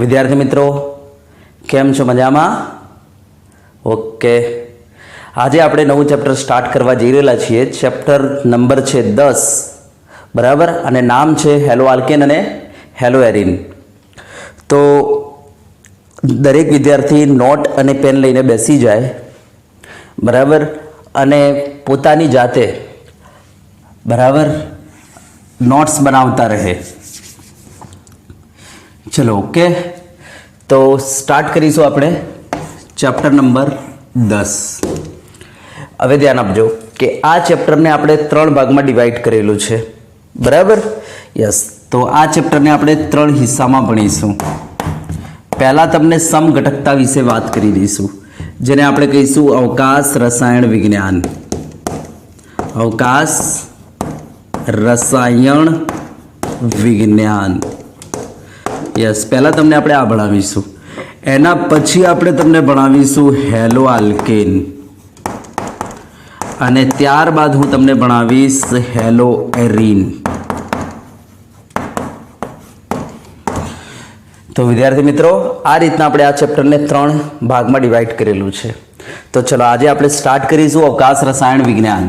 વિદ્યાર્થી મિત્રો કેમ છો? મજામાં? ઓકે, આજે આપણે નવું ચેપ્ટર સ્ટાર્ટ કરવા જઈ રહેલા છીએ. ચેપ્ટર નંબર છે 10, બરાબર, અને નામ છે હેલો આલ્કેન અને હેલો એરિન. તો દરેક વિદ્યાર્થી નોટ અને પેન લઈને બેસી જાય, બરાબર, અને પોતાની જાતે બરાબર નોટ્સ બનાવતા રહે. ચલો, ઓકે, તો સ્ટાર્ટ કરીશું આપણે ચેપ્ટર નંબર 10. હવે ધ્યાન આપજો કે આ ચેપ્ટરને આપણે 3 ભાગમાં ડિવાઈડ કરેલું છે, બરાબર? યસ. તો આ ચેપ્ટરને આપણે 3 હિસ્સામાં ભણીશું. પહેલાં તમને સમઘટકતા વિશે વાત કરી દઈશું, જેને આપણે કહીશું અવકાશ રસાયણ વિજ્ઞાન. અવકાશ રસાયણ વિજ્ઞાન. યસ, પહેલાં તમને આપણે આ ભણાવીશું. એના પછી આપણે તમને ભણાવીશું હેલો આલ્કેન, અને ત્યારબાદ હું તમને ભણાવીશ હેલો એરિન. તો વિદ્યાર્થી મિત્રો, આ રીતના આપણે આ ચેપ્ટરને 3 ભાગમાં ડિવાઈડ કરેલું છે. તો ચલો, આજે આપણે સ્ટાર્ટ કરીશું અવકાશ રસાયણ વિજ્ઞાન.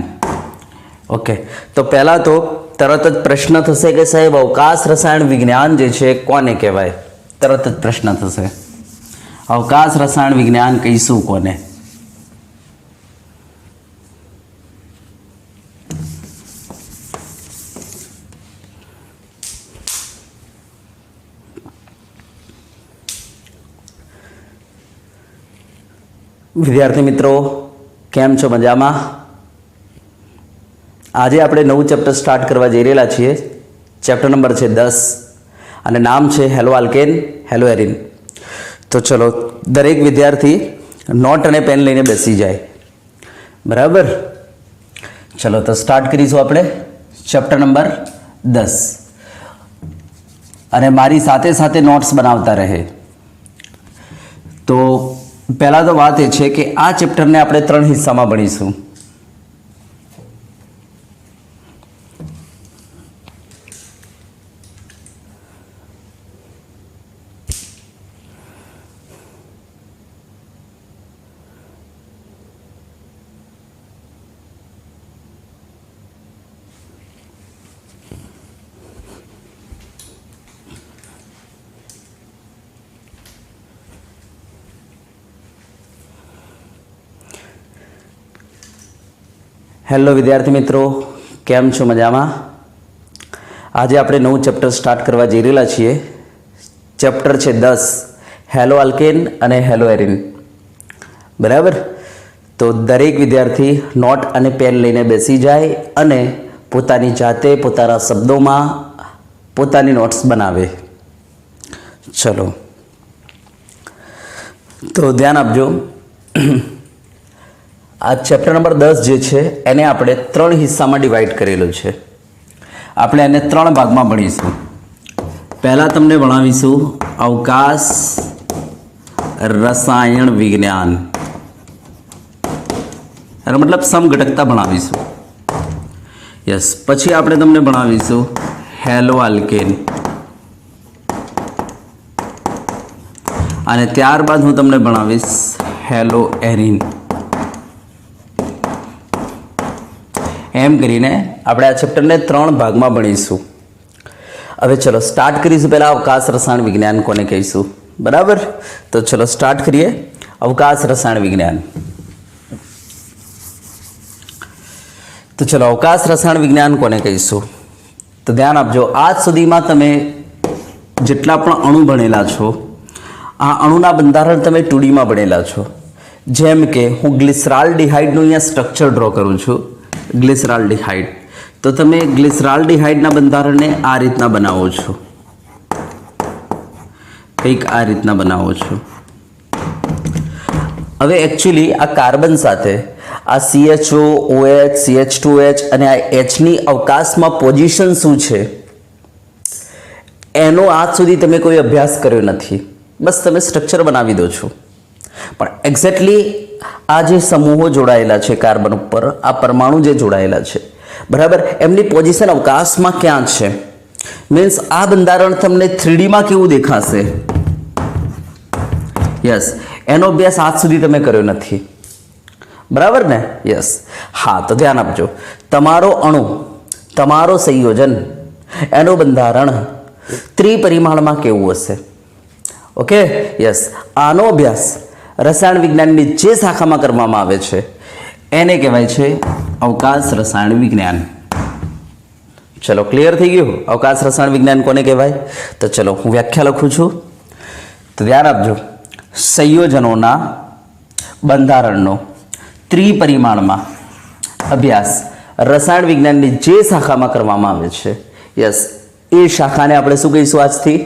ઓકે, તો પહેલાં તો તરત જ પ્રશ્ન થશે કે સાહેબ અવકાશ રસાયણ વિજ્ઞાન જે છે કોને કહેવાય? તરત જ પ્રશ્ન થશે, અવકાશ રસાયણ વિજ્ઞાન કહીશું કોને? વિદ્યાર્થી મિત્રો કેમ છો? મજામાં? આજે આપણે નવું ચેપ્ટર સ્ટાર્ટ કરવા જઈ રહેલા છીએ. ચેપ્ટર નંબર છે 10 અને નામ છે હેલો આલ્કેન હેલો એરિન. તો ચલો, દરેક વિદ્યાર્થી નોટ અને પેન લઈને બેસી જાય, બરાબર? ચલો, તો સ્ટાર્ટ કરીશું આપણે ચેપ્ટર નંબર 10, અને મારી સાથે સાથે નોટ્સ બનાવતા રહે. તો પહેલાં તો વાત એ છે કે આ ચેપ્ટરને આપણે 3 હિસ્સામાં ભણીશું. હેલો વિદ્યાર્થી મિત્રો, કેમ છો? મજામાં? આજે આપણે નવું ચેપ્ટર સ્ટાર્ટ કરવા જઈ રહેલા છીએ. ચેપ્ટર છે 10, હેલો આલ્કેન અને હેલો એરિન, બરાબર? તો દરેક વિદ્યાર્થી નોટ અને પેન લઈને બેસી જાય અને પોતાની જાતે પોતાના શબ્દોમાં પોતાની નોટ્સ બનાવે. ચલો, તો ધ્યાન આપજો. આ ચેપ્ટર નંબર 10 જે છે એને આપણે 3 હિસ્સામાં ડિવાઈડ કરેલું છે. આપણે એને 3 ભાગમાં ભણીશું. પહેલાં તમને ભણાવીશું અવકાશ રસાયણ વિજ્ઞાન, એનો મતલબ સમઘટકતા ભણાવીશું. યસ. પછી આપણે તમને ભણાવીશું હેલો આલ્કેન, અને ત્યારબાદ હું તમને ભણાવીશ હેલો એરિન. એમ કરીને આપણે આ ચેપ્ટરને 3 ભાગમાં ભણીશું. હવે ચલો સ્ટાર્ટ કરીશું. પહેલાં અવકાશ રસાયણ વિજ્ઞાન કોને કહીશું, બરાબર? તો ચલો સ્ટાર્ટ કરીએ. અવકાશ રસાયણ વિજ્ઞાન. તો ચલો, અવકાશ રસાયણ વિજ્ઞાન કોને કહીશું? તો ધ્યાન આપજો, આજ સુધીમાં તમે જેટલા પણ અણુ ભણેલા છો, આ અણુના બંધારણ તમે 2Dમાં ભણેલા છો. જેમ કે હું ગ્લિસરાલ્ડિહાઇડનું અહીંયા સ્ટ્રક્ચર ડ્રો કરું છું. ગ્લિસરાલ્ડિહાઇડ, તો તમે ગ્લિસરાલ્ડિહાઇડના બંધારણને આ રીતના બનાવો છો, કંઈક આ રીતના બનાવો છો. હવે એકચ્યુઅલી આ કાર્બન સાથે આ CHO, OH, CH2H અને આ Hની અવકાશમાં પોઝિશન શું છે એનો આજ સુધી તમે કોઈ અભ્યાસ કર્યો નથી. બસ તમે સ્ટ્રક્ચર બનાવી દો છો. પણ એક્ઝેક્ટલી આ જે સમૂહો જોડાયેલા છે કાર્બન ઉપર, આ પરમાણુ જે જોડાયેલા છે, બરાબર, એમની પોઝિશન અવકાશમાં ક્યાં છે? મીન્સ આ બંધારણ તમને 3Dમાં કેવું દેખાશે? યસ, એનો અભ્યાસ આજ સુધી તમે કર્યો નથી, બરાબર ને? યસ. હા, તો ધ્યાન આપજો. તમારો અણુ, તમારો સંયોજન, એનું બંધારણ ત્રિપરિમાણમાં કેવું હશે? Okay, yes. આનો અભ્યાસ રસાયણ વિજ્ઞાનની જે શાખામાં કરવામાં આવે છે એને કહેવાય છે અવકાશ રસાયણ વિજ્ઞાન. ચલો, ક્લિયર થઈ ગયું? અવકાશ રસાયણ વિજ્ઞાન કોને કહેવાય? તો ચલો હું વ્યાખ્યા લખું છું, તો ધ્યાન આપજો. સંયોજનોના બંધારણનો ત્રિપરિમાણમાં અભ્યાસ રસાયણ વિજ્ઞાનની જે શાખામાં કરવામાં આવે છે, યસ, એ શાખાને આપણે શું કહીશું? આજથી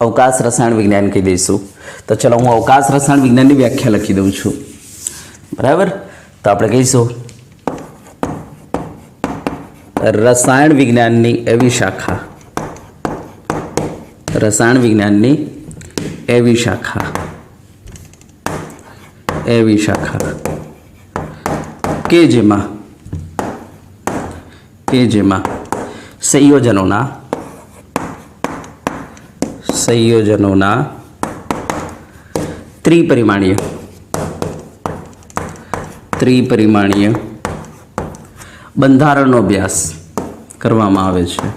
અવકાશ રસાયણ વિજ્ઞાન કહી દઈશું. તો ચલો હું અવકાશ રસાયણ વિજ્ઞાનની વ્યાખ્યા લખી દઉં છું, બરાબર? તો આપણે કહીશું રસાયણ વિજ્ઞાનની એવી શાખા, રસાયણ વિજ્ઞાનની એવી શાખા કે જેમાં સંયોજનોના ત્રિપરિમાણીય બંધારણનો અભ્યાસ કરવામાં આવે છે.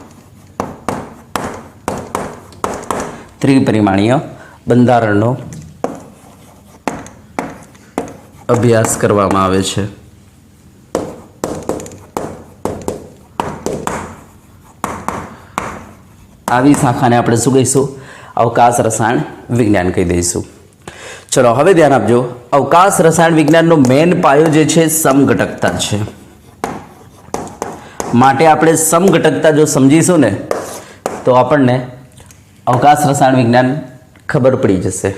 ત્રિપરિમાણીય બંધારણનો અભ્યાસ કરવામાં આવે છે. આવી શાખાને આપણે શું કહીશું? અવકાશ રસાયણ વિજ્ઞાન કહી દઈશું. ચલો હવે ધ્યાન આપજો. અવકાશ રસાયણ વિજ્ઞાનનો મેન પાયો જે છે સમઘટકતા છે. માટે આપણે સમઘટકતા જો સમજીશું ને તો આપણને અવકાશ રસાયણ વિજ્ઞાન ખબર પડી જશે.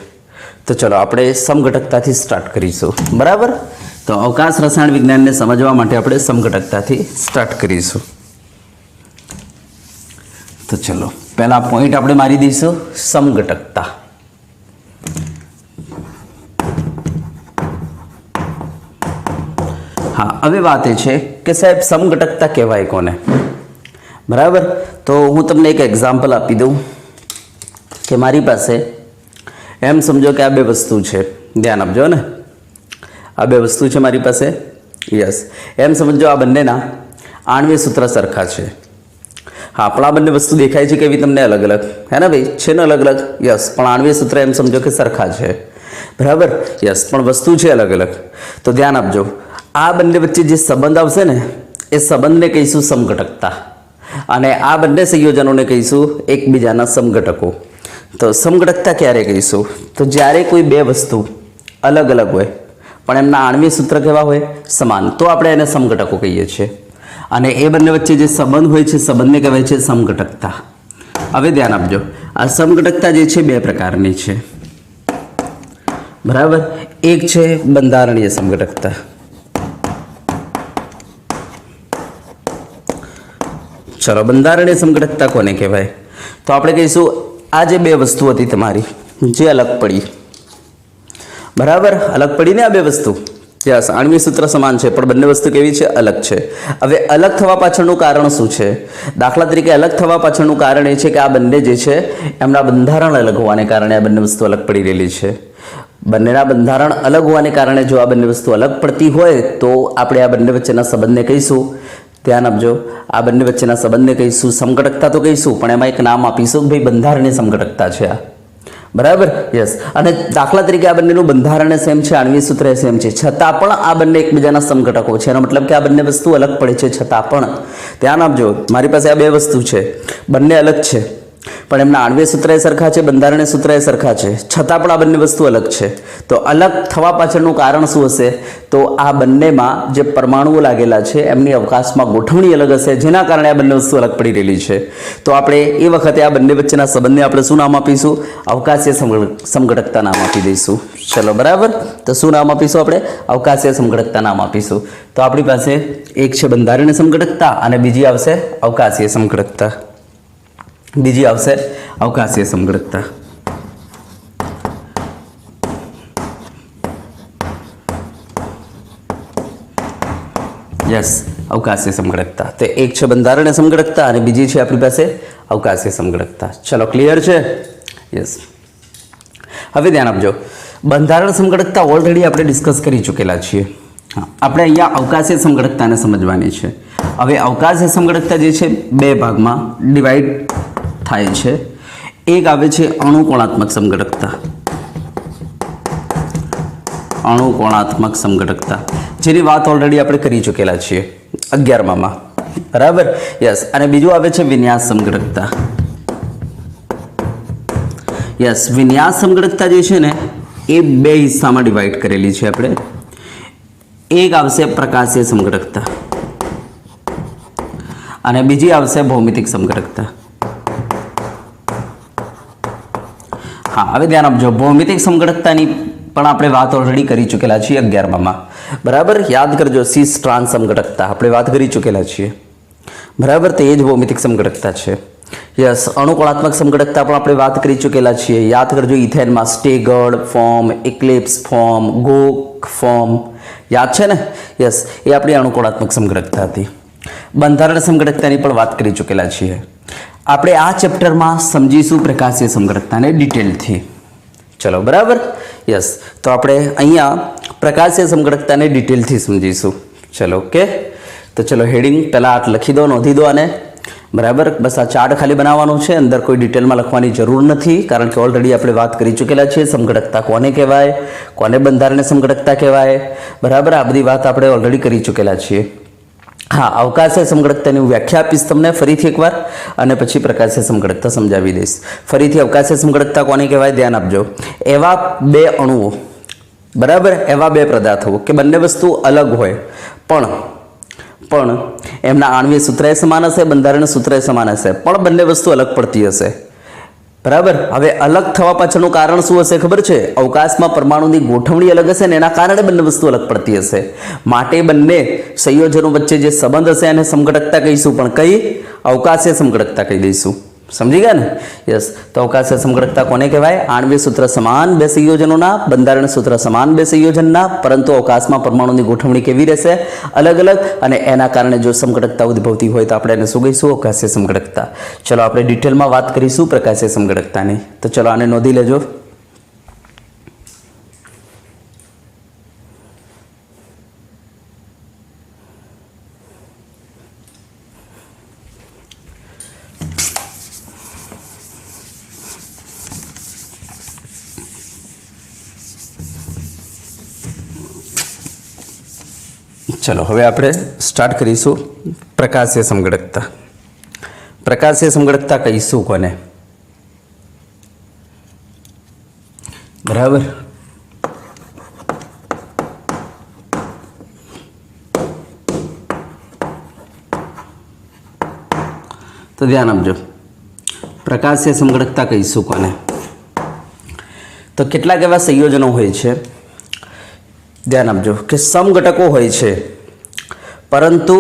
તો ચલો આપણે સમઘટકતાથી સ્ટાર્ટ કરીશું, બરાબર? તો અવકાશ રસાયણ વિજ્ઞાનને સમજવા માટે આપણે સમઘટકતાથી સ્ટાર્ટ કરીશું. તો ચલો પહેલા પોઈન્ટ આપણે મારી દઈશું સમઘટકતા. હા, હવે વાત એ છે કે સાહેબ સમઘટકતા કહેવાય કોને? બરાબર? તો હું તમને એક એક્ઝામ્પલ આપી દઉં કે મારી પાસે એમ સમજો કે આ બે વસ્તુ છે, ધ્યાન આપજો ને, આ બે વસ્તુ છે મારી પાસે, યસ. એમ સમજો આ બંનેના આણ્વિય સૂત્ર સરખા છે. હા, પણ આ બંને વસ્તુ દેખાય છે કેવી તમને? અલગ અલગ, હે ને ભાઈ? છે ને અલગ અલગ? યસ. પણ આણ્વિય સૂત્ર એમ સમજો કે સરખા છે, બરાબર? યસ. પણ વસ્તુ છે અલગ અલગ. તો ધ્યાન આપજો, આ બંને વચ્ચે જે સંબંધ આવશે ને એ સંબંધને કહીશું સમઘટકતા, અને આ બંને સંયોજનોને કહીશું એકબીજાના સમઘટકો. તો સમઘટકતા ક્યારે કહીશું? તો જ્યારે કોઈ બે વસ્તુ અલગ અલગ હોય પણ એમના આણ્વિય સૂત્ર કેવા હોય? સમાન, તો આપણે એને સમઘટકો કહીએ છીએ. અને એ બંને વચ્ચે જે સંબંધ હોય છે સંબંધને કહેવાય છે સમઘટકતા. હવે ધ્યાન આપજો, આ સમઘટકતા જે છે બે પ્રકારની છે, બરાબર? એક છે બંધારણીય સમઘટકતા. ચલો, બંધારણીય સમઘટકતા કોને કહેવાય? તો આપણે કહીશું આ જે બે વસ્તુ હતી તમારી જે અલગ પડી, બરાબર? અલગ પડી ને આ બે વસ્તુ, યસ. આણ્વિય સૂત્ર સમાન છે પણ બંને વસ્તુ કેવી છે? અલગ છે. હવે અલગ થવા પાછળનું કારણ શું છે? દાખલા તરીકે અલગ થવા પાછળનું કારણ એ છે કે આ બંને જે છે એમના બંધારણ અલગ હોવાને કારણે આ બંને વસ્તુ અલગ પડી રહેલી છે. બંનેના બંધારણ અલગ હોવાને કારણે જો આ બંને વસ્તુ અલગ પડતી હોય તો આપણે આ બંને વચ્ચેના સંબંધને કહીશું, ધ્યાન આપજો, આ બંને વચ્ચેના સંબંધને કહીશું સમઘટકતા તો કહીશું, પણ એમાં એક નામ આપીશું, ભાઈ બંધારણીય સમઘટકતા છે આ, બરાબર? યસ. અને દાખલા તરીકે આ બંનેનું બંધારણ સેમ છે, આણ્વિય સૂત્ર સેમ છે, છતાં પણ આ બંને એકબીજાના સમઘટકો છે. એનો મતલબ કે આ બંને વસ્તુ અલગ પડે છે છતાં પણ. ધ્યાન આપજો, મારી પાસે આ બે વસ્તુ છે, બંને અલગ છે પણ એમના આણ્વિય સૂત્ર સરખા છે, બંધારણીય સૂત્ર સરખા છે, છતાં પણ આ બંને વસ્તુ અલગ છે. તો અલગ થવા પાછળનું કારણ શું હશે? તો આ બંનેમાં જે પરમાણુઓ લાગેલા છે એમની અવકાશમાં ગોઠવણી અલગ હશે, જેના કારણે આ બંને વસ્તુ અલગ પડી રહેલી છે. તો આપણે એ વખતે આ બંને વચ્ચેના સંબંધને આપણે શું નામ આપીશું? અવકાશીય સમઘટકતા નામ આપી દઈશું. ચલો, બરાબર? તો શું નામ આપીશું આપણે? અવકાશીય સમઘટકતા નામ આપીશું. તો આપણી પાસે એક છે બંધારણીય સમઘટકતા અને બીજી આવશે અવકાશીય સમઘટકતા. બીજી આવશે અવકાશીય સમઘટકતા. યસ, અવકાશીય સમઘટકતા. તો એક છે બંધારણીય સમઘટકતા અને બીજી છે આપણી પાસે અવકાશીય સમઘટકતા. ચલો, ક્લિયર છે? યસ. હવે ધ્યાન આપજો, બંધારણ સમગડકતા ઓલરેડી આપણે ડિસ્કસ કરી ચૂકેલા છીએ. હા, આપણે અહીંયા અવકાશીય સમગડકતાને સમજવાની છે. હવે અવકાશીય સમગડકતા જે છે બે ભાગમાં ડિવાઈડ થાય છે. એક આવે છે અણુકોણાત્મક સમગડકતા. અણુકોણાત્મક સમગડકતા જેની વાત ઓલરેડી આપણે કરી ચૂકેલા છીએ 11માં, બરાબર? યસ. અને બીજું આવે છે વિન્યાસ સમગડકતા. યસ, વિન્યાસ સમગડકતા જે છે ને એ બે હિસ્સામાં ડિવાઈડ કરેલી છે આપણે. એક આવશે પ્રકાશીય સમગડકતા અને બીજી આવશે ભૌમિતિક સમગડકતા. હા, હવે ધ્યાન આપજો, ભૌમિતિક સમગડકતાની પણ આપણે વાત ઓલરેડી કરી ચૂકેલા છીએ 11માં, બરાબર? યાદ કરજો, સિસ ટ્રાન્સ સમગડકતા આપણે વાત કરી ચૂકેલા છીએ, બરાબર? તો એ જ ભૌમિતિક સમગડકતા છે. યસ, અણુકોણાત્મક સમગડકતા પણ આપણે વાત કરી ચૂકેલા છીએ. યાદ કરજો, ઇથેનમાં staggered form, eclipsed form, gauche form યાદ છે ને? યસ, એ આપણી અણુકોણાત્મક સમગડકતા હતી. બંધારણ સમગડકતાની પણ વાત કરી ચૂકેલા છીએ. આપણે આ ચેપ્ટરમાં સમજીશું પ્રકાશીય સમગડકતાને ડિટેલથી. ચલો, બરાબર? યસ, તો આપણે અહીંયા પ્રકાશીય સમગડકતાને ડિટેલથી સમજીશું. ચલો, ઓકે. તો ચલો, હેડિંગ પહેલાં આટ લખી દો, નોંધી દો આને, બરાબર? બસ આ ચાર્ટ ખાલી બનાવવાનું છે, અંદર કોઈ ડિટેલમાં લખવાની જરૂર નથી, કારણ કે ઓલરેડી આપણે વાત કરી ચૂકેલા છીએ સમગડકતા કોને કહેવાય, કોને બંધારણીય સમગડકતા કહેવાય, બરાબર? આ બધી વાત આપણે ઓલરેડી કરી ચૂકેલા છીએ. હા, અવકાશીય સમગડકતાની હું વ્યાખ્યા આપીશ તમને ફરીથી એકવાર, અને પછી પ્રકાશીય સમગડકતા સમજાવી દઈશ. ફરીથી અવકાશીય સમગડકતા કોને કહેવાય ધ્યાન આપજો. એવા બે અણુઓ, બરાબર, એવા બે પદાર્થો કે બંને વસ્તુ અલગ હોય પણ એમના આણ્વીય સૂત્ર સમાન હશે, બંધારણ સૂત્ર સમાન હશે, પણ બંને વસ્તુ અલગ પડતી હશે, બરાબર? હવે અલગ થવા પાછળનું કારણ શું હશે ખબર છે? અવકાશમાં પરમાણુની ગોઠવણી અલગ હશે ને એના કારણે બંને વસ્તુ અલગ પડતી હશે. માટે બંને સંયોજનો વચ્ચે જે સંબંધ હશે એને સમગડકતા કહીશું, પણ કઈ? અવકાશીય સમગડકતા કહી દઈશું. સમજી ગયા ને? યસ, તો અવકાશીય સમગડકતા કોને કહેવાય? આણ્વીય સૂત્ર સમાન બે સંયોજનોના, બંધારણ સૂત્ર સમાન બે સંયોજનના, પરંતુ અવકાશમાં પરમાણુની ગોઠવણી કેવી રહેશે? અલગ અલગ, અને એના કારણે જો સમગડકતા ઉદ્ભવતી હોય તો આપણે એને શું કહીશું? અવકાશીય સમગડકતા. ચલો, આપણે ડિટેલમાં વાત કરીશું પ્રકાશીય સમગડકતાની. તો ચલો, આને નોંધી લેજો. ચલો, હવે આપણે સ્ટાર્ટ કરીશું પ્રકાશીય સમગડકતા. પ્રકાશીય સમગડકતા કહીશું કોને? બરાબર? તો ધ્યાન આપજો, પ્રકાશીય સમગડકતા કહીશું કોને? તો કેટલાક એવા સંયોજનો હોય છે, ધ્યાન આપજો, કે સમઘટકો હોય છે, પરંતુ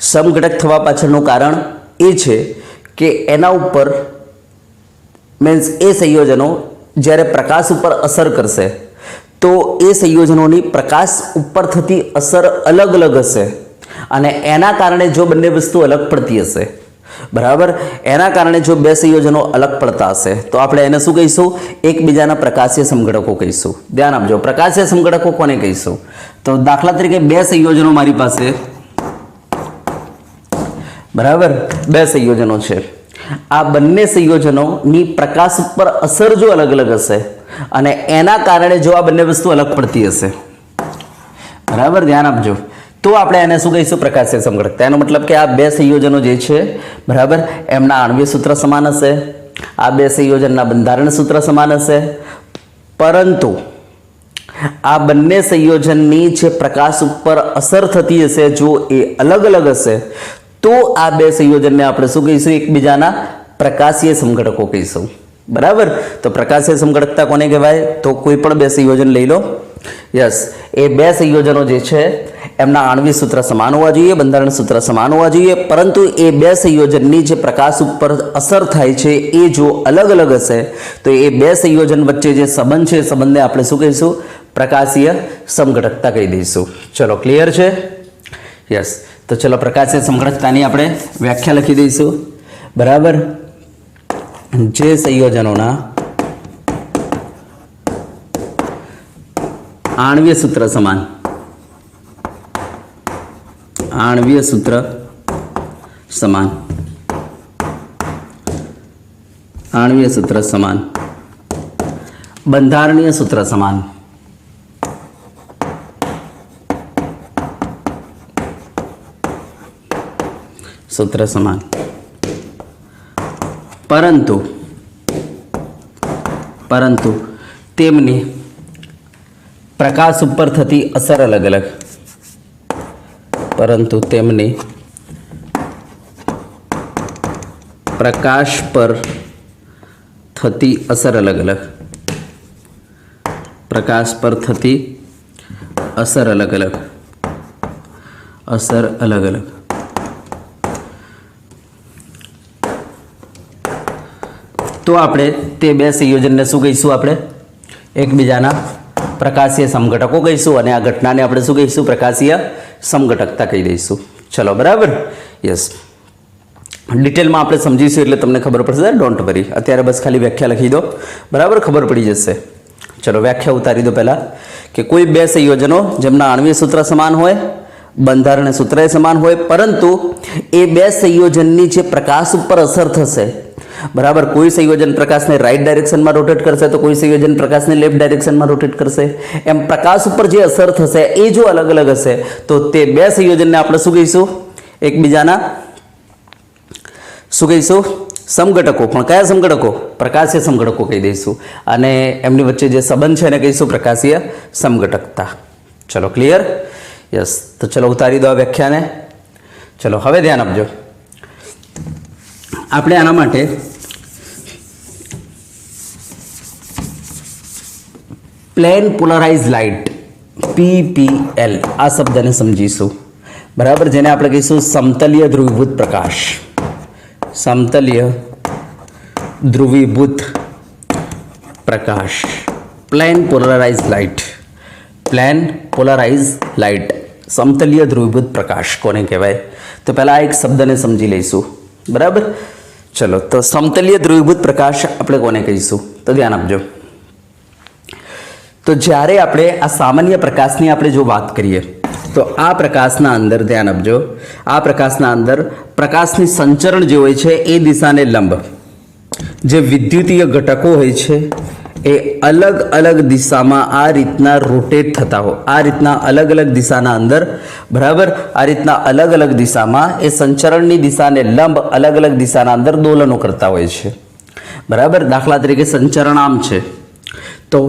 સમઘટક થવા પાછળનું કારણ એ છે કે એના ઉપર મીન્સ એ સંયોજનો જ્યારે પ્રકાશ ઉપર અસર કરશે તો એ સંયોજનોની પ્રકાશ ઉપર થતી અસર અલગ અલગ હશે, અને એના કારણે જો બંને વસ્તુ અલગ પડતી હશે, બરાબર, એના કારણે જો બે સંયોજનો અલગ પડતા હશે તો આપણે એને શું કહીશું? એકબીજાના પ્રકાશીય સમઘટકો કહીશું. ધ્યાન આપજો, પ્રકાશીય સમઘટકો કોને કહીશું? તો દાખલા તરીકે બે સંયોજનો મારી પાસે, બરાબર, બે સંયોજનો છે. આ બંને સંયોજનોની પ્રકાશ ઉપર અસર જો અલગ અલગ હશે અને એના કારણે જો આ બંને વસ્તુ અલગ પડતી હશે, બરાબર, ધ્યાન આપજો, તો આપણે એને શું કહીશું? પ્રકાશીય સમગડકતા. એનો મતલબ કે આ બે સંયોજનો જે છે, બરાબર, એમના આણ્વીય સૂત્ર સમાન હશે, આ બે સંયોજનના બંધારણ સૂત્ર સમાન હશે, પરંતુ આ બંને સંયોજનની જે પ્રકાશ ઉપર અસર થતી હશે જો એ અલગ અલગ હશે તો આ બે સંયોજનને આપણે શું કહીશું? એકબીજાના પ્રકાશીય સમઘટકો કહીશું, બરાબર? તો પ્રકાશીય સમગડકતા કોને કહેવાય? તો કોઈ પણ બે સંયોજન લઈ લો. યસ, એ બે સંયોજનો જે છે એમના આણ્વીય સૂત્ર સમાન હોવા જોઈએ, બંધારણ સૂત્ર સમાન હોવા જોઈએ, પરંતુ એ બે સંયોજનની જે પ્રકાશ ઉપર અસર થાય છે એ જો અલગ અલગ હશે તો એ બે સંયોજન વચ્ચે જે સંબંધ છે એ સંબંધને આપણે શું કહીશું? પ્રકાશીય સમઘટકતા કહી દઈશું. ચલો, ક્લિયર છે? યસ, તો ચલો, પ્રકાશીય સમઘટકતાની આપણે વ્યાખ્યા લખી દઈશું, બરાબર? જે સંયોજનોના आणवीय सूत्र समान, आणवीय सूत्र समान, आणवीय सूत्र समान, બંધારણીય सूत्र समान, सूत्र समान, परंतु परंतु तेमनी प्रकाश पर थती असर अलग अलग, परंतु तेमनी प्रकाश पर थती असर अलग अलग, प्रकाश पर थती असर अलग अलग, असर अलग अलग। तो આપણે તે બે સંયોજનને શું કહીશું? આપણે એકબીજાના પ્રકાશીય સમઘટકો કહીશું અને આ ઘટનાને આપણે શું કહીશું? પ્રકાશીય સમઘટકતા કહી દઈશું। ચલો, બરાબર? યસ, ડિટેલમાં આપણે સમજીશું એટલે તમને ખબર પડશે। ડોન્ટ વરી, અત્યારે બસ ખાલી વ્યાખ્યા લખી દો, બરાબર? ખબર પડી જશે। ચલો, વ્યાખ્યા ઉતારી દો પહેલાં કે કોઈ બે સંયોજનો જેમના આણ્વીય સૂત્ર સમાન હોય, બંધારણીય સૂત્ર સમાન હોય, પરંતુ એ બે સંયોજનની જે પ્રકાશ ઉપર અસર થશે, બરાબર, કોઈ સંયોજન પ્રકાશને રાઈટ ડાયરેક્શનમાં રોટેટ કરશે તો કોઈ સંયોજન પ્રકાશને લેફ્ટ ડાયરેક્શનમાં રોટેટ કરશે, એમ પ્રકાશ ઉપર જે અસર થશે એ જો અલગ અલગ હશે તો તે બે સંયોજનને આપણે શું કહીશું? એકબીજાના શું કહીશું? સમઘટકો। પણ કયા સમઘટકો? પ્રકાશીય સમઘટકો કહી દઈશું અને એમની વચ્ચે જે સંબંધ છે એને કહીશું પ્રકાશીય સમઘટકતા। ચલો, ક્લિયર? યસ, તો ચલો ઉતારી દો આ વ્યાખ્યાને। ચલો, હવે ધ્યાન આપજો। આપણે આના માટે પ્લેન પોલરાઇઝ લાઇટ PPL આ શબ્દને સમજીશું, બરાબર, જેને આપણે કહીશું સમતલીય ધ્રુવીભૂત પ્રકાશ, સમતલીય ધ્રુવીભૂત પ્રકાશ, plane polarise light, plane polarise light, સમતલીય ધ્રુવીભૂત પ્રકાશ કોને કહેવાય? તો પહેલાં આ એક શબ્દને સમજી લઈશું, બરાબર? ચલો, તો સમતલીય ધ્રુવીભૂત પ્રકાશ આપણે કોને કહીશું? તો ધ્યાન આપજો। તો જ્યારે આપણે આ સામાન્ય પ્રકાશની આપણે જો વાત કરીએ તો આ પ્રકાશના અંદર ધ્યાન આપજો, આ પ્રકાશના અંદર પ્રકાશની સંચરણ જે હોય છે એ દિશાને લંબ જે વિદ્યુતીય ઘટકો હોય છે એ અલગ અલગ દિશામાં આ રીતના રોટેટ થતા હોય, આ રીતના અલગ અલગ દિશાના અંદર, બરાબર, આ રીતના અલગ અલગ દિશામાં એ સંચરણની દિશાને લંબ અલગ અલગ દિશાના અંદર દોલનો કરતા હોય છે, બરાબર। દાખલા તરીકે સંચરણ આમ છે તો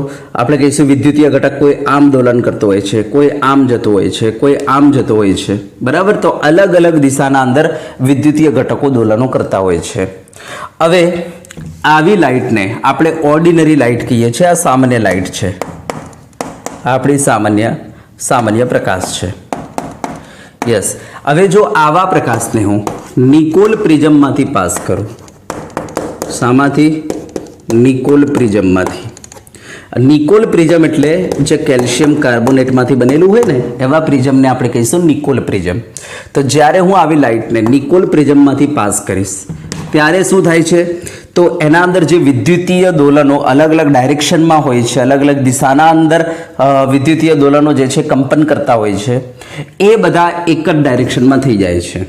આપણે કહીશું વિદ્યુતીય ઘટક કોઈ આમ દોલન કરતો હોય છે, કોઈ આમ જતો હોય છે, કોઈ આમ જતો હોય છે, બરાબર। તો અલગ અલગ દિશાના અંદર વિદ્યુતીય ઘટકો દોલનો કરતા હોય છે। હવે આવી લાઇટને આપણે ઓર્ડિનરી લાઇટ કહીએ છીએ, આ સામાન્ય લાઇટ છે, આપણી સામાન્ય પ્રકાશ છે, યસ। હવે જો આવા પ્રકાશને હું નિકોલ પ્રિઝમમાંથી પાસ કરું, શામાંથી? નિકોલ પ્રિઝમમાંથી। નિકોલ પ્રિઝમ એટલે જે કેલ્શિયમ કાર્બોનેટમાંથી બનેલું હોય ને એવા પ્રિઝમને આપણે કહીશું નિકોલ પ્રિઝમ। તો જ્યારે હું આવી લાઇટને નિકોલ પ્રિઝમમાંથી પાસ કરીશ ત્યારે શું થાય છે? તો એના અંદર જે વિદ્યુતીય દોલનો અલગ અલગ ડાયરેક્શનમાં હોય છે, અલગ અલગ દિશાના અંદર વિદ્યુતીય દોલનો જે છે કંપન કરતા હોય છે, એ બધા એક જ ડાયરેક્શનમાં થઈ જાય છે,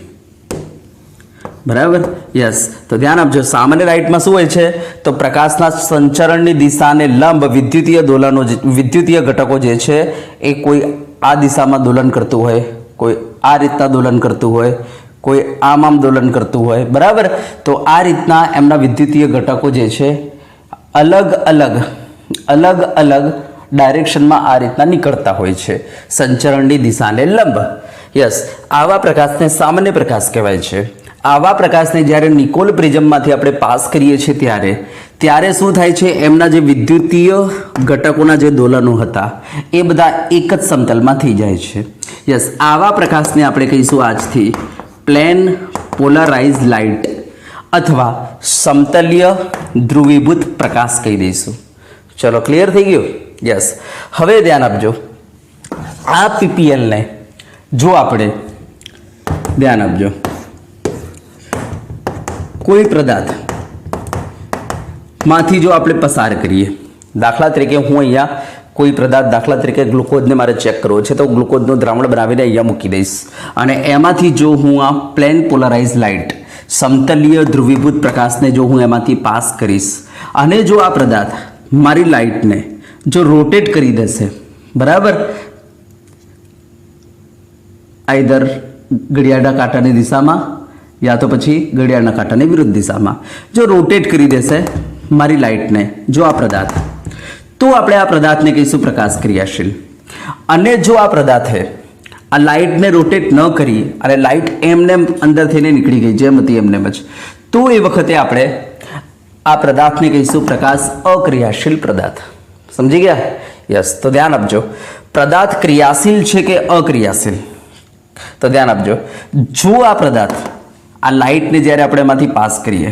બરાબર? યસ, તો ધ્યાન આપજો। સામાન્ય લાઇટમાં શું હોય છે? તો પ્રકાશના સંચરણની દિશાને લંબ વિદ્યુતીય દોલનો, વિદ્યુતીય ઘટકો જે છે એ કોઈ આ દિશામાં દોલન કરતું હોય, કોઈ આ રીતના દોલન કરતું હોય, કોઈ આમ દોલન કરતું હોય, બરાબર? તો આ રીતના એમના વિદ્યુતીય ઘટકો જે છે અલગ અલગ ડાયરેક્શનમાં આ રીતના નીકળતા હોય છે સંચરણની દિશાને લંબ। યસ, આવા પ્રકાશને સામાન્ય પ્રકાશ કહેવાય છે। આવા પ્રકાશને જ્યારે નિકોલ પ્રિઝમમાંથી આપણે પાસ કરીએ છીએ ત્યારે શું થાય છે? એમના જે વિદ્યુતીય ઘટકોના જે દોલનો હતા એ બધા એક જ સમતલમાં થઈ જાય છે। યસ, આવા પ્રકાશને આપણે કહીશું આજથી પ્લેન પોલરાઇઝ લાઇટ અથવા સમતલીય ધ્રુવીભૂત પ્રકાશ કહી દઈશું। ચલો, ક્લિયર થઈ ગયું? યસ, હવે ધ્યાન આપજો, આ પીપીએલને જો આપણે ધ્યાન આપજો કોઈ પદાર્થ માંથી જો આપણે પસાર કરીએ, દાખલા તરીકે હું અહીંયા કોઈ પદાર્થ દાખલા તરીકે ગ્લુકોઝને મારે ચેક કરવો છે તો ગ્લુકોઝનું દ્રાવણ બનાવીને અહીંયા મૂકી દઈશ અને એમાંથી જો હું આ પ્લેન પોલરાઇઝ લાઇટ સમતલીય ધ્રુવીભૂત પ્રકાશને જો હું એમાંથી પાસ કરીશ અને જો આ પદાર્થ મારી લાઇટને જો રોટેટ કરી દેશે, બરાબર, આઈધર ઘડિયાળના કાંટાની દિશામાં યા તો પછી ઘડિયાળના કાંટાની વિરુદ્ધ દિશામાં જો રોટેટ કરી દેશે મારી લાઇટને જો આ પદાર્થ, તો આપણે આ પદાર્થને કહીશું પ્રકાશ ક્રિયાશીલ. અને જો આ પદાર્થે આ લાઇટને રોટેટ ન કરી અને લાઇટ એમને અંદર થઈને નીકળી ગઈ જેમ હતી એમને જ, તો એ વખતે આપણે આ પદાર્થને કહીશું પ્રકાશ અક્રિયાશીલ પદાર્થ. સમજી ગયા? યસ. તો ધ્યાન આપજો, પદાર્થ ક્રિયાશીલ છે કે અક્રિયાશીલ? તો ધ્યાન આપજો, જો આ પદાર્થ આ લાઇટને જ્યારે આપણે એમાંથી પાસ કરીએ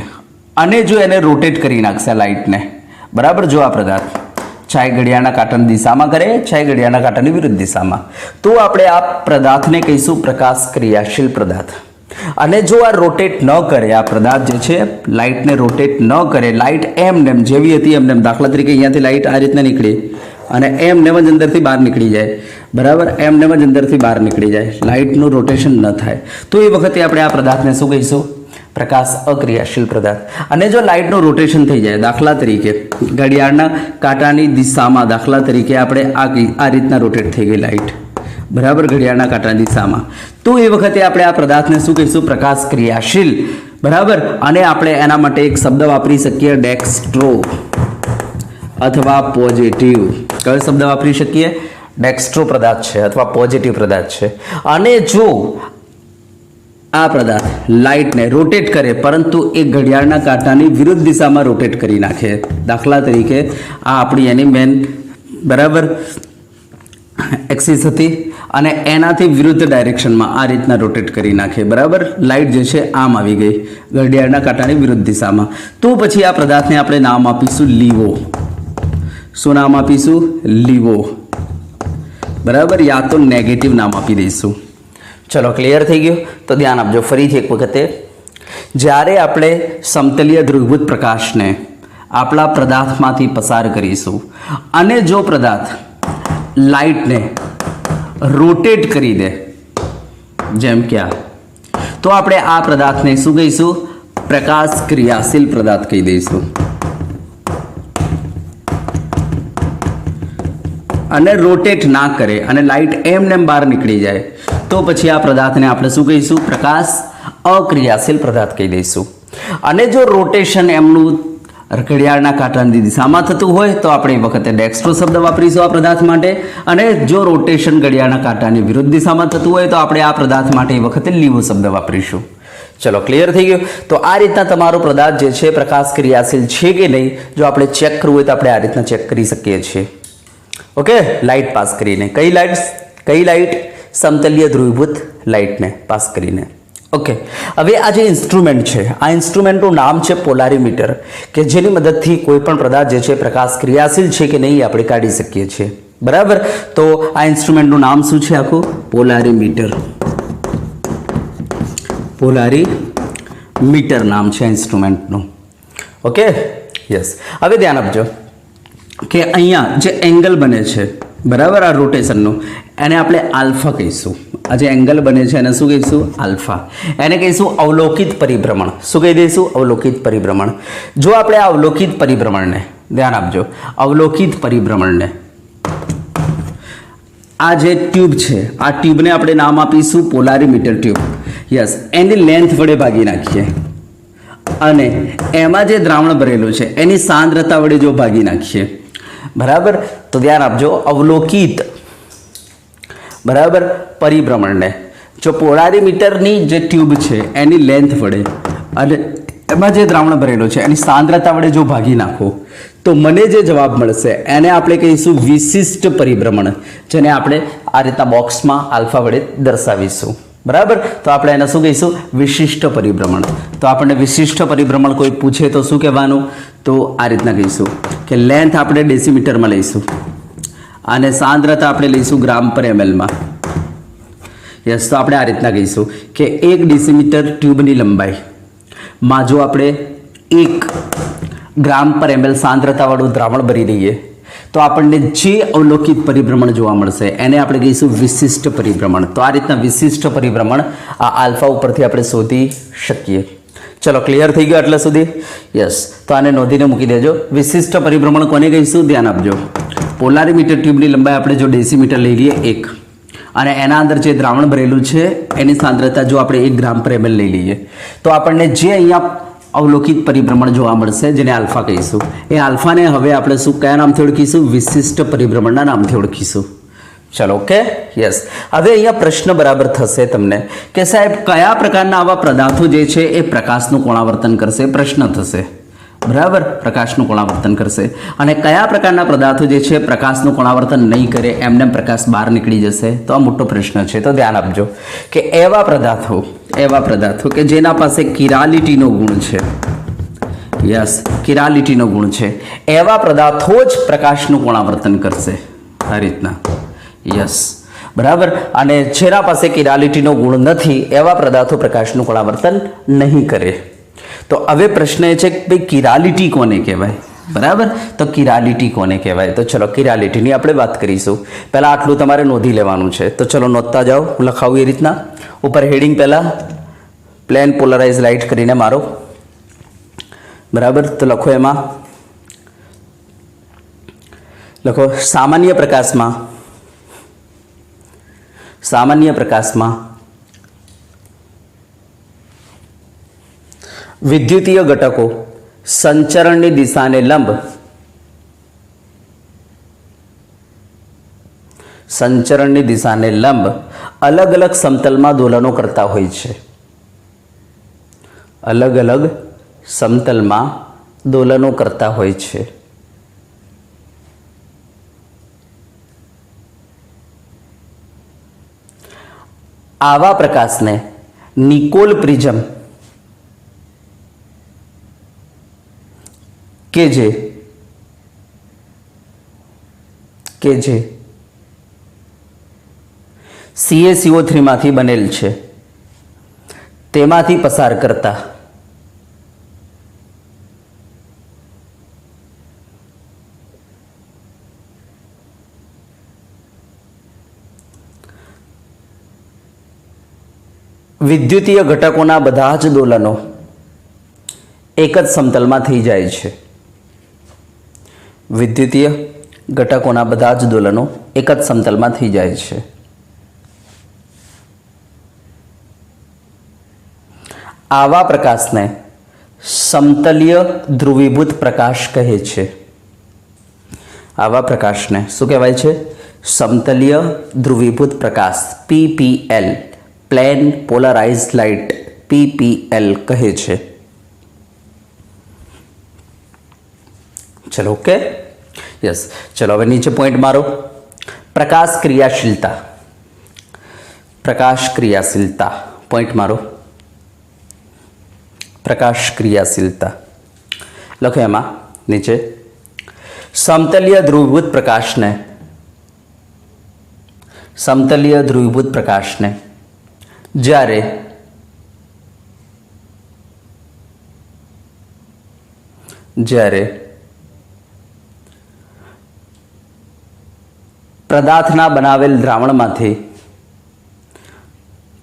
અને જો એને રોટેટ કરી નાખશે આ લાઇટને, બરાબર, જો આ પદાર્થ ચાહે ઘડિયાળના કાંટાની દિશામાં કરે ચાહે ઘડિયાળના કાંટાની વિરુદ્ધ દિશામાં, તો આપણે આ પદાર્થને કહીશું પ્રકાશ ક્રિયાશીલ પદાર્થ. અને જો આ રોટેટ ન કરે, આ પદાર્થ જે છે લાઇટને રોટેટ ન કરે, લાઇટ એમનેમ જેવી હતી એમનેમ, દાખલા તરીકે અહીંયાથી લાઇટ આ રીતના નીકળી અને એમનેમ જ અંદરથી બહાર નીકળી જાય, બરાબર, એમનેમ જ અંદરથી બહાર નીકળી જાય, લાઇટનું રોટેશન ન થાય, તો એ વખતે આપણે આ પદાર્થને શું કહીશું? પ્રકાશ અક્રિયાશીલ પદાર્થ. અને જો લાઇટનું રોટેશન થઈ જાય, દાખલા તરીકે ઘડિયાળના કાંટાની દિશામાં, દાખલા તરીકે આપણે આ રીતના રોટેટ થઈ ગઈ લાઇટ, બરાબર, ઘડિયાળના કાંટાની દિશામાં, તો એ વખતે આપણે આ પદાર્થને શું કહીશું? પ્રકાશ ક્રિયાશીલ, બરાબર. અને આપણે એના માટે એક શબ્દ વાપરી શકીએ, ડેક્સ્ટ્રો અથવા પોઝિટિવ. કયો શબ્દ વાપરી શકીએ? ડેક્સ્ટ્રો પદાર્થ છે અથવા પોઝિટિવ પદાર્થ છે. અને જો આ પદાર્થ લાઇટને રોટેટ કરે પરંતુ એ ઘડિયાળના કાંટાની વિરુદ્ધ દિશામાં રોટેટ કરી નાખે, દાખલા તરીકે આ આપણી એની મેન, બરાબર, એક્સિસ હતી અને એનાથી વિરુદ્ધ ડાયરેક્શનમાં આ રીતના રોટેટ કરી નાખે, બરાબર, લાઇટ જે છે આમ આવી ગઈ ઘડિયાળના કાંટાની વિરુદ્ધ દિશામાં, તો પછી આ પદાર્થને આપણે નામ આપીશું લીવો. શું નામ આપીશું? લીવો, બરાબર, યા તો નેગેટિવ નામ આપી દઈશું. ચલો, ક્લિયર થઈ ગયું? તો ધ્યાન આપજો ફરીથી એક વખતે, જ્યારે આપણે સમતલીય ધ્રુવીભૂત પ્રકાશને આપણા પદાર્થમાંથી પસાર કરીશું અને જો પદાર્થ લાઇટને રોટેટ કરી દે જેમ કે આ, તો આપણે આ પદાર્થને શું કહીશું? પ્રકાશ ક્રિયાશીલ પદાર્થ કહી દઈશું. અને રોટેટ ના કરે અને લાઇટ એમને બહાર નીકળી જાય, તો પછી આ પદાર્થને આપણે શું કહીશું? પ્રકાશ અક્રિયાશીલ પદાર્થ કહી દઈશું. અને જો રોટેશન એમનું ઘડિયાળના કાંટાની દિશામાં થતું હોય તો આપણે એ વખતે ડેક્સ્ટ્રો શબ્દ વાપરીશું આ પદાર્થ માટે. અને જો રોટેશન ઘડિયાળના કાંટાની વિરુદ્ધ દિશામાં થતું હોય તો આપણે આ પદાર્થ માટે એ વખતે લીવો શબ્દ વાપરીશું. ચલો, ક્લિયર થઈ ગયું? તો આ રીતના તમારો પદાર્થ જે છે પ્રકાશ ક્રિયાશીલ છે કે નહીં, જો આપણે ચેક કરવું હોય તો આપણે આ રીતના ચેક કરી શકીએ છીએ. ઓકે, લાઇટ પાસ કરીને. કઈ લાઇટ? સમતલીય ધ્રુવીભૂત લાઇટને પાસ કરીને. ઓકે, હવે આ જે ઇન્સ્ટ્રુમેન્ટ છે, આ ઇન્સ્ટ્રુમેન્ટનું નામ છે પોલારીમીટર, કે જેની મદદથી કોઈ પણ પદાર્થ જે છે પ્રકાશ ક્રિયાશીલ છે કે નહીં આપણે કાઢી શકીએ છીએ, બરાબર. તો આ ઇન્સ્ટ્રુમેન્ટનું નામ શું છે? આખું પોલારીમીટર. પોલારીમીટર નામ છે ઇન્સ્ટ્રુમેન્ટનું. Okay, yes. હવે ધ્યાન આપજો કે અહીંયા જે એંગલ બને છે, બરાબર, આ રોટેશનનું, એને આપણે આલ્ફા કહીશું. આ જે એંગલ બને છે એને શું કહીશું? આલ્ફા. એને કહીશું અવલોકિત પરિભ્રમણ. શું કહી દઈશું? અવલોકિત પરિભ્રમણ. જો આપણે આ અવલોકિત પરિભ્રમણને, ધ્યાન આપજો, અવલોકિત પરિભ્રમણને, આ જે ટ્યુબ છે, આ ટ્યુબને આપણે નામ આપીશું પોલારીમીટર ટ્યુબ. યસ. એની લેન્થ વડે ભાગી નાખીએ અને એમાં જે દ્રાવણ ભરેલું છે એની સાંદ્રતા વડે જો ભાગી નાખીએ, બરાબર. તો ધ્યાન આપજો, અવલોકિત, બરાબર, પરિભ્રમણને જો પોલારીમીટરની જે ટ્યુબ છે એની લેન્થ વડે અને એમાં જે દ્રાવણ ભરેલું છે એની સાંદ્રતા વડે જો ભાગી નાખો તો મને જે જવાબ મળશે એને આપણે કહીશું વિશિષ્ટ પરિભ્રમણ, જેને આપણે આ રીતના બોક્સમાં આલ્ફા વડે દર્શાવીશું, બરાબર. તો આપણે એને શું કહીશું? વિશિષ્ટ પરિભ્રમણ. તો આપણને વિશિષ્ટ પરિભ્રમણ કોઈ પૂછે તો શું કહેવાનું? તો આ રીતના કહીશું કે લેન્થ આપણે ડેસીમીટરમાં લઈશું અને સાંદ્રતા આપણે લઈશું ગ્રામ પર ml-માં. યસ. તો આપણે આ રીતના કહીશું કે 1 ડેસીમીટર ટ્યુબની લંબાઈમાં જો આપણે 1 ગ્રામ પર ml સાંદ્રતાવાળું દ્રાવણ ભરી દઈએ તો આપણને જે અવલોકિત પરિભ્રમણ જોવા મળશે એને આપણે કહીશું વિશિષ્ટ પરિભ્રમણ. તો આ રીતના વિશિષ્ટ પરિભ્રમણ આ આલ્ફા ઉપરથી આપણે શોધી શકીએ. ચલો, ક્લિયર થઈ ગયો આટલા સુધી? યસ. તો આને નોંધીને મૂકી દેજો. વિશિષ્ટ પરિભ્રમણ કોને કહીશું? ધ્યાન આપજો. પોલારીમીટર ટ્યુબની લંબાઈ આપણે જો ડેસીમીટર લઈ લઈએ 1, અને એના અંદર જે દ્રાવણ ભરેલું છે એની સાંદ્રતા જો આપણે 1 ગ્રામ પર ml લઈ લઈએ તો આપણને જે અહીંયા અવલોકિત પરિભ્રમણ જોવા મળશે જેને આલ્ફા કહીશું, એ આલ્ફાને હવે આપણે શું કયા નામથી ઓળખીશું? વિશિષ્ટ પરિભ્રમણના નામથી ઓળખીશું. ચલો, ઓકે, યસ. હવે અહીંયા પ્રશ્ન બરાબર થશે તમને કે સાહેબ કયા પ્રકારના આવા પદાર્થો જે છે એ પ્રકાશનું કોણાવર્તન કરશે? પ્રશ્ન થશે, બરાબર, પ્રકાશનું કોણાવર્તન કરશે. અને કયા પ્રકારના પદાર્થો જે છે પ્રકાશનું કોણાવર્તન નહીં કરે, એમને પ્રકાશ બહાર નીકળી જશે? તો આ મોટો પ્રશ્ન છે. તો ધ્યાન આપજો કે એવા પદાર્થો કે જેના પાસે કિરાલિટીનો ગુણ છે, યસ, કિરાલિટીનો ગુણ છે, એવા પદાર્થો જ પ્રકાશનું કોણાવર્તન કરશે. આ રીતના, યસ, બરાબર. અને જેના પાસે કિરાલિટીનો ગુણ નથી એવા પદાર્થો પ્રકાશનું કોણાવર્તન નહીં કરે. તો હવે પ્રશ્ન એ છે કે ભાઈ કિરાલિટી કોને કહેવાય? બરાબર, તો કિરાલિટી કોને કહેવાય? તો ચલો, કિરાલિટીની આપણે વાત કરીશું. પહેલાં આટલું તમારે નોંધી લેવાનું છે. તો ચલો નોંધતા જાઓ. હું લખાવું એ રીતના. ઉપર હેડિંગ પહેલાં પ્લેન પોલરાઇઝ લાઇટ કરીને મારો, બરાબર. તો લખો, એમાં લખો સામાન્ય પ્રકાશમાં વિદ્યુતીય ઘટકો સંચરણની દિશાને લંબ અલગ અલગ સમતલમાં દોલનો કરતા હોય છે. અલગ અલગ સમતલમાં દોલનો કરતા હોય છે. આવા પ્રકાશને નિકોલ પ્રિઝમ કે જે CaCO3 માંથી બનેલ છે તેમાંથી પસાર કરતા વિદ્યુતીય ઘટકોના બધા જ દોલનો એક જ સમતલમાં થઈ જાય છે. વિદ્યુતીય ઘટકોના બધા જ દોલનો એક જ સમતલમાં થઈ જાય છે. આવા પ્રકાશને સમતલીય ધ્રુવીભૂત પ્રકાશ કહે છે. આવા પ્રકાશને શું કહેવાય છે? સમતલીય ધ્રુવીભૂત પ્રકાશ, PPL, plane polarised light, PPL કહે છે. ચલો, ઓકે, યસ. ચલો, હવે નીચે પોઈન્ટ મારો. પ્રકાશ ક્રિયાશીલતા પોઈન્ટ મારો. પ્રકાશ ક્રિયાશીલતા લખો એમાં નીચે. સમતલીય ધ્રુવીભૂત પ્રકાશને જ્યારે પદાર્થના બનાવેલ દ્રાવણમાંથી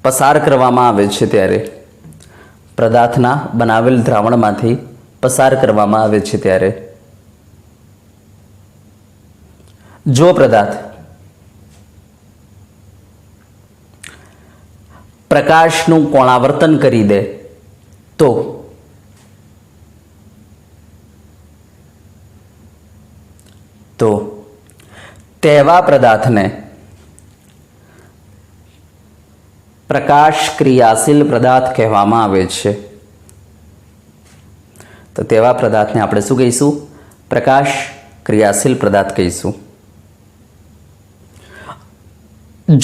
પસાર કરવામાં આવે છે ત્યારે જો પદાર્થ પ્રકાશનું કોણાવર્તન કરી દે તો તેવા પદાર્થને પ્રકાશ ક્રિયાશીલ પદાર્થ કહેવામાં આવે છે. તો તેવા પદાર્થને આપણે શું કહીશું? પ્રકાશ ક્રિયાશીલ પદાર્થ કહીશું.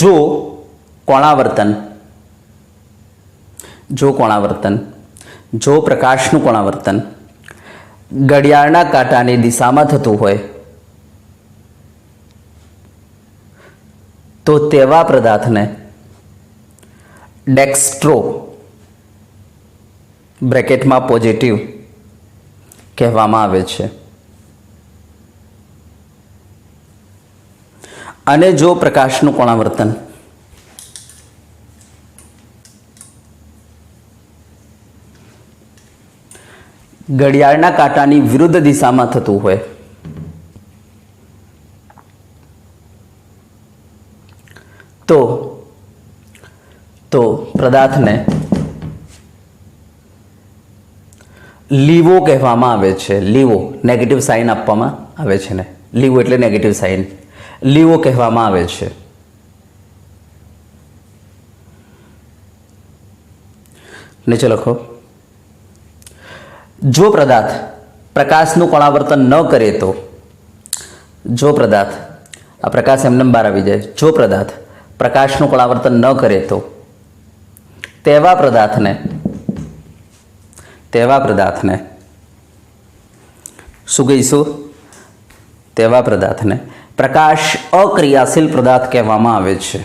જો પ્રકાશનું કોણાવર્તન ઘડિયાળના કાંટાની દિશામાં થતું હોય તો તેવા પદાર્થને ડેક્સ્ટ્રો બ્રેકેટમાં પોઝિટિવ કહેવામાં આવે છે. અને જો પ્રકાશનું કોણાવર્તન ઘડિયાળના કાંટાની વિરુદ્ધ દિશામાં થતું હોય તો પદાર્થને લીવો કહેવામાં આવે છે. લીવો નેગેટિવ સાઇન આપવામાં આવે છે ને, લીવો એટલે નેગેટિવ સાઇન, લીવો કહેવામાં આવે છે. નીચે લખો, જો પદાર્થ પ્રકાશનું કોણાવર્તન ન કરે તો, જો પદાર્થ આ પ્રકાશ એમને બહાર આવી જાય, જો પદાર્થ પ્રકાશનું કોણાવર્તન ન કરે તો તેવા પદાર્થને શું કહીશું? તેવા પદાર્થને પ્રકાશ અક્રિયાશીલ પદાર્થ કહેવામાં આવે છે.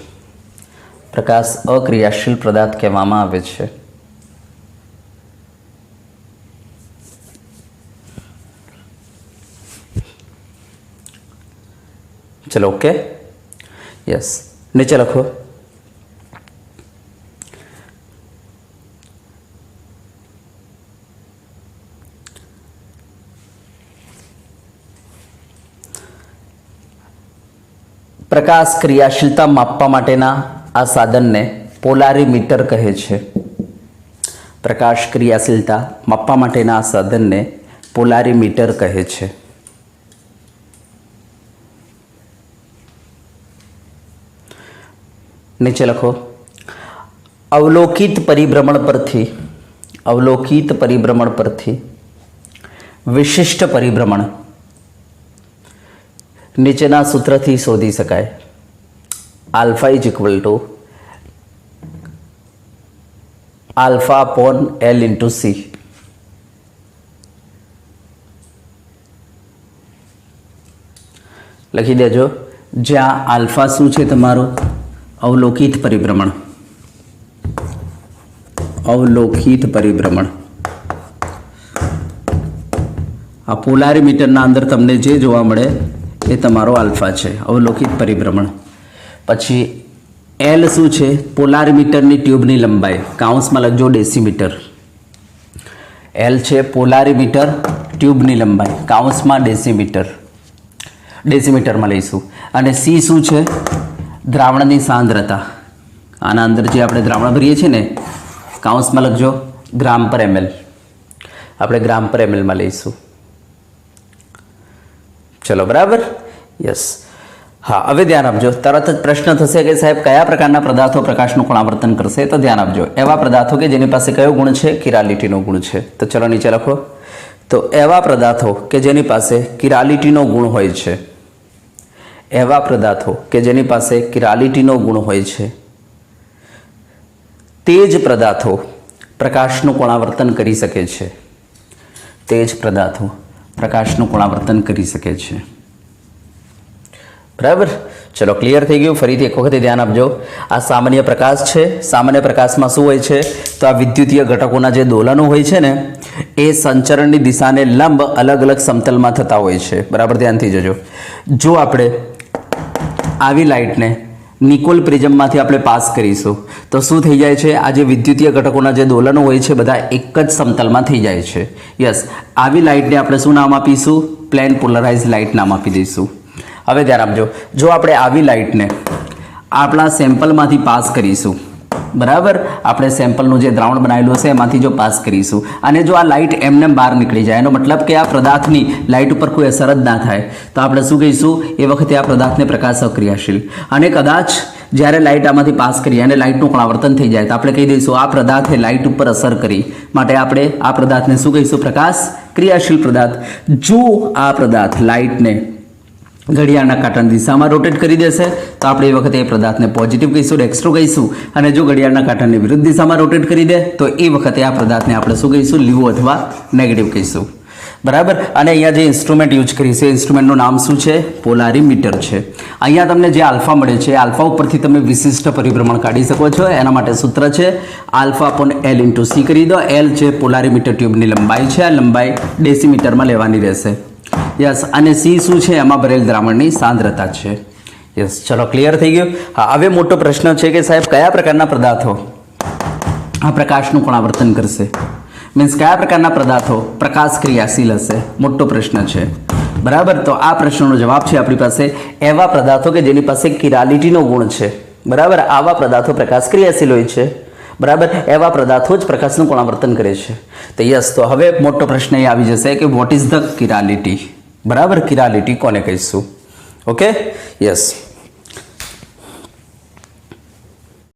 પ્રકાશ અક્રિયાશીલ પદાર્થ કહેવામાં આવે છે. ચલો ઓકે, યસ. નીચે લખો, પ્રકાશ ક્રિયાશીલતા માપવા માટેના આ સાધનને પોલારીમીટર કહે છે. પ્રકાશ ક્રિયાશીલતા માપવા માટેના આ સાધનને પોલારીમીટર કહે છે. નીચે લખો, અવલોકિત પરિભ્રમણ પરથી વિશિષ્ટ પરિભ્રમણ નીચેના સૂત્રથી શોધી શકાય. Alpha is equal to alpha upon L into C. લખી દેજો, જ્યાં આલ્ફા શું છે તમારું? અવલોકિત પરિભ્રમણ. અવલોકિત પરિભ્રમણ આ પોલારીમીટરના અંદર તમને જે જોવા મળે એ તમારો આલ્ફા છે, અવલોકિત પરિભ્રમણ. પછી એલ શું છે? પોલારીમીટરની ટ્યુબની લંબાઈ, કાઉન્સમાં લખજો ડેસીમીટર. એલ છે પોલારીમીટર ટ્યુબની લંબાઈ, કાઉન્સમાં ડેસીમીટર, ડેસીમીટરમાં લઈશું. અને સી શું છે? દ્રાવણની સાંદ્રતા. આના અંદર જે આપણે દ્રાવણ ભરીએ છીએ ને, કાઉન્સમાં લખજો ગ્રામ પર ml, આપણે ગ્રામ પર mlમાં લઈશું. ચલો બરાબર, યસ. હા, હવે ધ્યાન આપજો. તરત જ પ્રશ્ન થશે કે સાહેબ કયા પ્રકારના પદાર્થો પ્રકાશનું કોણાવર્તન કરશે? તો ધ્યાન આપજો, એવા પદાર્થો કે જેની પાસે કયો ગુણ છે? કિરાલિટીનો ગુણ છે. તો ચલો નીચે લખો, તો એવા પદાર્થો કે જેની પાસે કિરાલિટીનો ગુણ હોય છે, એવા પદાર્થો કે જેની પાસે કિરાલિટીનો ગુણ હોય છે તે જ પદાર્થો પ્રકાશનું કોણાવર્તન કરી શકે છે. તે જ પદાર્થો પ્રકાશનું કોણાવર્તન કરી શકે છે. બરાબર, ચલો ક્લિયર થઈ ગયું. ફરીથી એક વખત ધ્યાન આપજો, આ સામાન્ય પ્રકાશ છે. સામાન્ય પ્રકાશમાં શું હોય છે? તો આ વિદ્યુતીય ઘટકોના જે દોલનો હોય છે ને, એ સંચરણની દિશાને લંબ અલગ અલગ સમતલમાં થતા હોય છે. બરાબર, ધ્યાનથી જજો. જો આપણે આવી લાઇટને નિકોલ પ્રિઝમમાંથી આપણે પાસ કરીશું તો શું થઈ જાય છે? આ જે વિદ્યુતીય ઘટકોના જે દોલનો હોય છે બધા એક જ સમતલમાં થઈ જાય છે. યસ, આવી લાઇટને આપણે શું નામ આપીશું? પ્લેન પોલરાઇઝ લાઇટ નામ આપી દઈશું. હવે ધ્યાન આપજો, જો આપણે આવી લાઇટને આપણા સેમ્પલમાંથી પાસ કરીશું, બરાબર, આપણે સેમ્પલનું જે દ્રાવણ બનાવેલું હશે એમાંથી જો પાસ કરીશું અને જો આ લાઇટ એમને બહાર નીકળી જાય, એનો મતલબ કે આ પદાર્થની લાઇટ ઉપર કોઈ અસર જ ના થાય, તો આપણે શું કહીશું? એ વખતે આ પદાર્થને પ્રકાશ અક્રિયાશીલ. અને કદાચ જ્યારે લાઇટ આમાંથી પાસ કરીએ અને લાઇટનું કોણાવર્તન થઈ જાય તો આપણે કહી દઈશું આ પદાર્થે લાઇટ ઉપર અસર કરી, માટે આપણે આ પદાર્થને શું કહીશું? પ્રકાશ ક્રિયાશીલ પદાર્થ. જો આ પદાર્થ લાઇટને ઘડિયાળના કાંટાની દિશામાં રોટેટ કરી દેશે તો આપણે એ વખતે એ પદાર્થને પોઝિટિવ કહીશું, ડેક્સ્ટ્રો કહીશું. અને જો ઘડિયાળના કાંટાની વિરુદ્ધ દિશામાં રોટેટ કરી દે તો એ વખતે આ પદાર્થને આપણે શું કહીશું? લીવો અથવા નેગેટિવ કહીશું. બરાબર, અને અહીંયા જે ઇન્સ્ટ્રુમેન્ટ યુઝ કરી છે, ઇન્સ્ટ્રુમેન્ટનું નામ શું છે? પોલારીમીટર છે. અહીંયા તમને જે આલ્ફા મળે છે, આલ્ફા ઉપરથી તમે વિશિષ્ટ પરિભ્રમણ કાઢી શકો છો. એના માટે સૂત્ર છે alpha upon L into C કરી દો. એલ છે પોલારીમીટર ટ્યુબની લંબાઈ છે, આ લંબાઈ ડેસીમીટરમાં લેવાની રહેશે. યસ, અને સી શું છે? એમાં ભરેલ દ્રાવણની સાંદ્રતા છે. યસ, ચલો ક્લિયર થઈ ગયું. હા, હવે મોટો પ્રશ્ન છે કે સાહેબ કયા પ્રકારના પદાર્થો આ પ્રકાશનું પરાવર્તન કરશે? મીન્સ કયા પ્રકારના પદાર્થો પ્રકાશ ક્રિયાશીલ હશે? મોટો પ્રશ્ન છે. બરાબર, તો આ પ્રશ્નનો જવાબ છે આપણી પાસે એવા પદાર્થો કે જેની પાસે કિરાલિટીનો ગુણ છે. બરાબર, આવા પદાર્થો પ્રકાશ ક્રિયાશીલ હોય છે. બરાબર, એવા પદાર્થો જ પ્રકાશનું પરાવર્તન કરે છે. તો યસ, તો હવે મોટો પ્રશ્ન એ આવી જશે કે વોટ ઇઝ ધ કિરાલિટી? બરાબર, કિરાલિટી કોને કહીશું? Okay, yes.